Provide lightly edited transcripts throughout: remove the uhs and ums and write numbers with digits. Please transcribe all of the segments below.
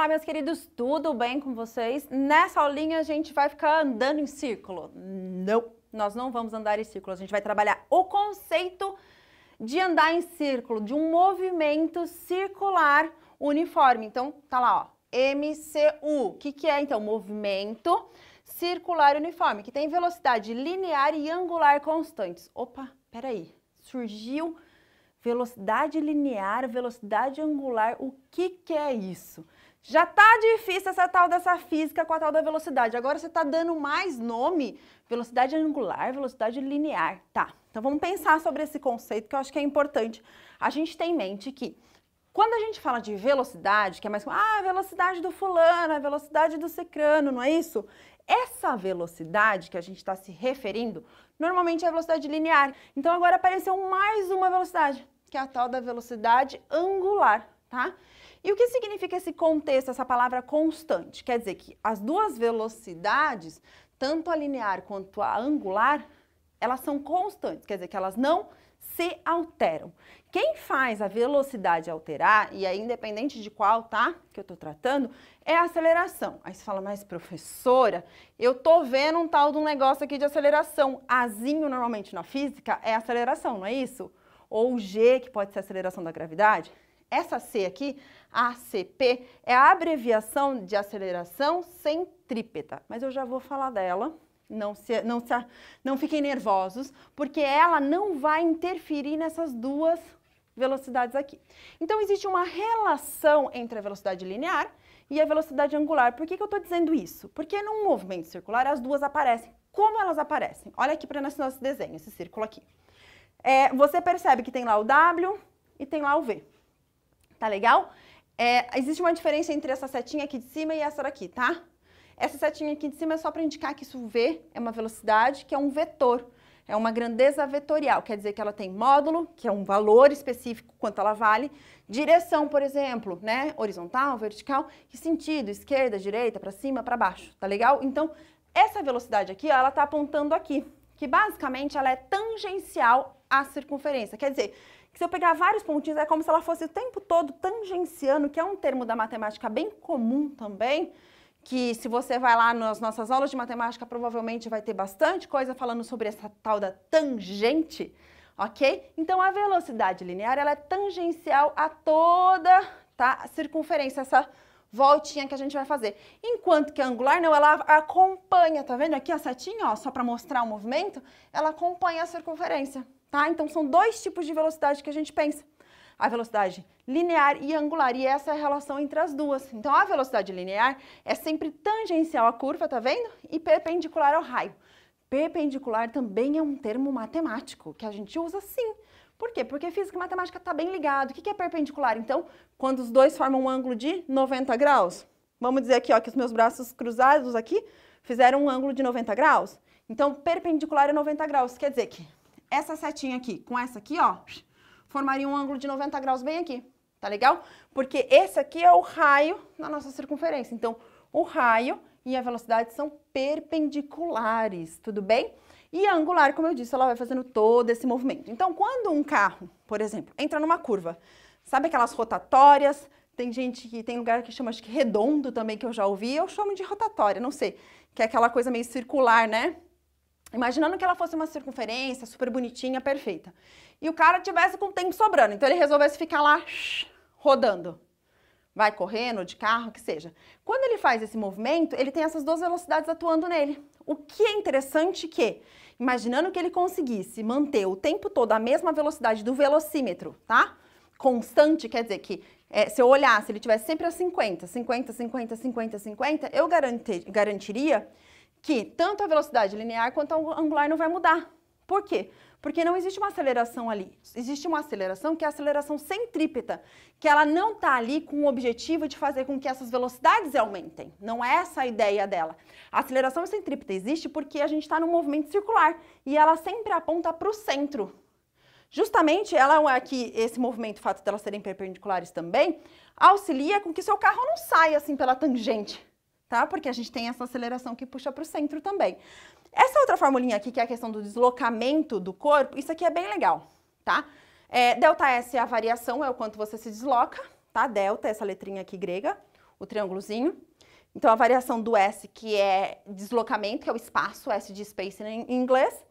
Olá, meus queridos, tudo bem com vocês? Nessa aulinha a gente vai ficar andando em círculo? Não, nós não vamos andar em círculo, a gente vai trabalhar o conceito de andar em círculo, de um movimento circular uniforme. Então, tá lá, ó, MCU. O que é, então? Movimento circular uniforme, que tem velocidade linear e angular constantes. Opa, peraí, surgiu velocidade linear, velocidade angular, o que é isso? Já tá difícil essa tal dessa física com a tal da velocidade. Agora você tá dando mais nome, velocidade angular, velocidade linear. Tá, então vamos pensar sobre esse conceito que eu acho que é importante a gente ter em mente que quando a gente fala de velocidade, que é mais como, a velocidade do fulano, a velocidade do cicrano, não é isso? Essa velocidade que a gente está se referindo, normalmente é a velocidade linear. Então agora apareceu mais uma velocidade, que é a tal da velocidade angular, tá? E o que significa esse contexto, essa palavra constante? Quer dizer que as duas velocidades, tanto a linear quanto a angular, elas são constantes, quer dizer que elas não se alteram. Quem faz a velocidade alterar, e aí independente de qual, tá, que eu tô tratando, é a aceleração. Aí você fala, mas professora, eu tô vendo um tal de um negócio aqui de aceleração. Azinho normalmente na física é aceleração, não é isso? Ou G, que pode ser aceleração da gravidade. Essa C aqui, ACP, é a abreviação de aceleração centrípeta, mas eu já vou falar dela. Não fiquem nervosos, porque ela não vai interferir nessas duas velocidades aqui. Então, existe uma relação entre a velocidade linear e a velocidade angular. Por que eu estou dizendo isso? Porque num movimento circular as duas aparecem. Como elas aparecem? Olha aqui para esse nosso desenho, esse círculo aqui. Você percebe que tem lá o W e tem lá o V. Tá legal? Existe uma diferença entre essa setinha aqui de cima e essa daqui, tá? Essa setinha aqui de cima é só para indicar que isso V é uma velocidade, que é um vetor. É uma grandeza vetorial, quer dizer que ela tem módulo, que é um valor específico, quanto ela vale. Direção, por exemplo, né? Horizontal, vertical, que sentido? Esquerda, direita, para cima, para baixo, tá legal? Então, essa velocidade aqui, ó, ela tá apontando aqui, que basicamente ela é tangencial à circunferência. Quer dizer, que se eu pegar vários pontinhos, é como se ela fosse o tempo todo tangenciando, que é um termo da matemática bem comum também, que se você vai lá nas nossas aulas de matemática, provavelmente vai ter bastante coisa falando sobre essa tal da tangente, ok? Então, a velocidade linear, ela é tangencial a toda, tá, a circunferência, essa voltinha que a gente vai fazer. Enquanto que a angular, não, ela acompanha, tá vendo aqui a setinha, ó, só para mostrar o movimento, ela acompanha a circunferência, tá? Então, são dois tipos de velocidade que a gente pensa. A velocidade linear e angular, e essa é a relação entre as duas. Então, a velocidade linear é sempre tangencial à curva, tá vendo? E perpendicular ao raio. Perpendicular também é um termo matemático, que a gente usa sim. Por quê? Porque física e matemática tá bem ligado. O que é perpendicular? Então, quando os dois formam um ângulo de 90 graus, vamos dizer aqui, ó, que os meus braços cruzados aqui fizeram um ângulo de 90 graus. Então, perpendicular é 90 graus, quer dizer que essa setinha aqui com essa aqui, ó, formaria um ângulo de 90 graus bem aqui, tá legal? Porque esse aqui é o raio na nossa circunferência. Então, o raio e a velocidade são perpendiculares, tudo bem? E a angular, como eu disse, ela vai fazendo todo esse movimento. Então, quando um carro, por exemplo, entra numa curva, sabe aquelas rotatórias? Tem gente que tem lugar que chama, acho que redondo também, que eu já ouvi, eu chamo de rotatória, não sei, que é aquela coisa meio circular, né? Imaginando que ela fosse uma circunferência super bonitinha, perfeita. E o cara tivesse com tempo sobrando, então ele resolvesse ficar lá rodando. Vai correndo, de carro, que seja. Quando ele faz esse movimento, ele tem essas duas velocidades atuando nele. O que é interessante que, imaginando que ele conseguisse manter o tempo todo a mesma velocidade do velocímetro, tá? Constante, quer dizer que se eu olhasse, ele tivesse sempre a 50, 50, 50, 50, 50, eu garantiria que tanto a velocidade linear quanto a angular não vai mudar. Por quê? Porque não existe uma aceleração ali. Existe uma aceleração que é a aceleração centrípeta, que ela não está ali com o objetivo de fazer com que essas velocidades aumentem. Não é essa a ideia dela. A aceleração centrípeta existe porque a gente está num movimento circular e ela sempre aponta para o centro. Justamente, ela aqui, esse movimento, o fato delas serem perpendiculares também, auxilia com que seu carro não saia assim pela tangente. Tá? Porque a gente tem essa aceleração que puxa para o centro também. Essa outra formulinha aqui, que é a questão do deslocamento do corpo, isso aqui é bem legal, tá? Delta S é a variação, é o quanto você se desloca, tá? Delta, essa letrinha aqui grega. o triângulozinho. Então, a variação do S, que é deslocamento, que é o espaço, S de space em inglês.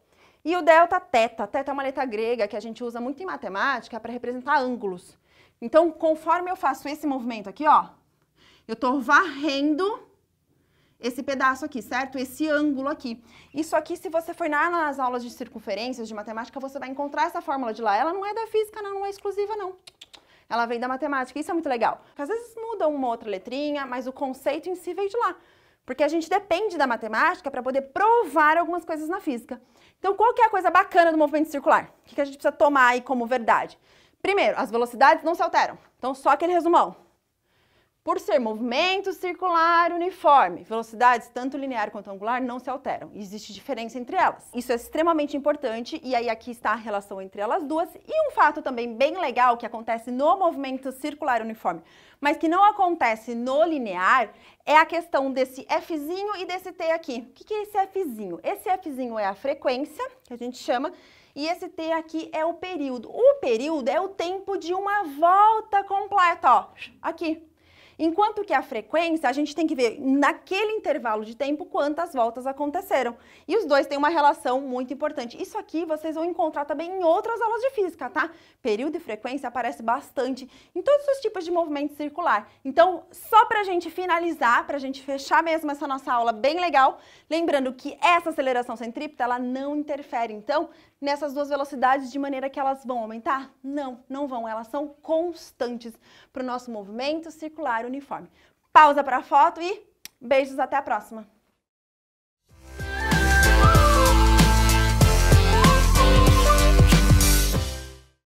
E o delta, θ. Θ é uma letra grega que a gente usa muito em matemática para representar ângulos. Então, conforme eu faço esse movimento aqui, ó, eu tô varrendo esse pedaço aqui, certo? Esse ângulo aqui. Isso aqui, se você for nas aulas de circunferências, de matemática, você vai encontrar essa fórmula de lá. Ela não é da física, não é exclusiva, não. Ela vem da matemática, isso é muito legal. Às vezes muda uma outra letrinha, mas o conceito em si veio de lá. Porque a gente depende da matemática para poder provar algumas coisas na física. Então, qual que é a coisa bacana do movimento circular? O que a gente precisa tomar aí como verdade? Primeiro, as velocidades não se alteram. Então, só aquele resumão. Por ser movimento circular uniforme, velocidades tanto linear quanto angular não se alteram. Existe diferença entre elas. Isso é extremamente importante e aí aqui está a relação entre elas duas. E um fato também bem legal que acontece no movimento circular uniforme, mas que não acontece no linear, é a questão desse Fzinho e desse T aqui. O que é esse Fzinho? Esse Fzinho é a frequência, que a gente chama, e esse T aqui é o período. O período é o tempo de uma volta completa, ó, aqui. Enquanto que a frequência, a gente tem que ver naquele intervalo de tempo quantas voltas aconteceram. E os dois têm uma relação muito importante. Isso aqui vocês vão encontrar também em outras aulas de física, tá? Período e frequência aparece bastante em todos os tipos de movimento circular. Então, só pra gente finalizar, pra gente fechar mesmo essa nossa aula bem legal, lembrando que essa aceleração centrípeta, ela não interfere, então, nessas duas velocidades de maneira que elas vão aumentar? Não, não vão. Elas são constantes para o nosso movimento circular uniforme. Pausa para a foto e beijos, até a próxima!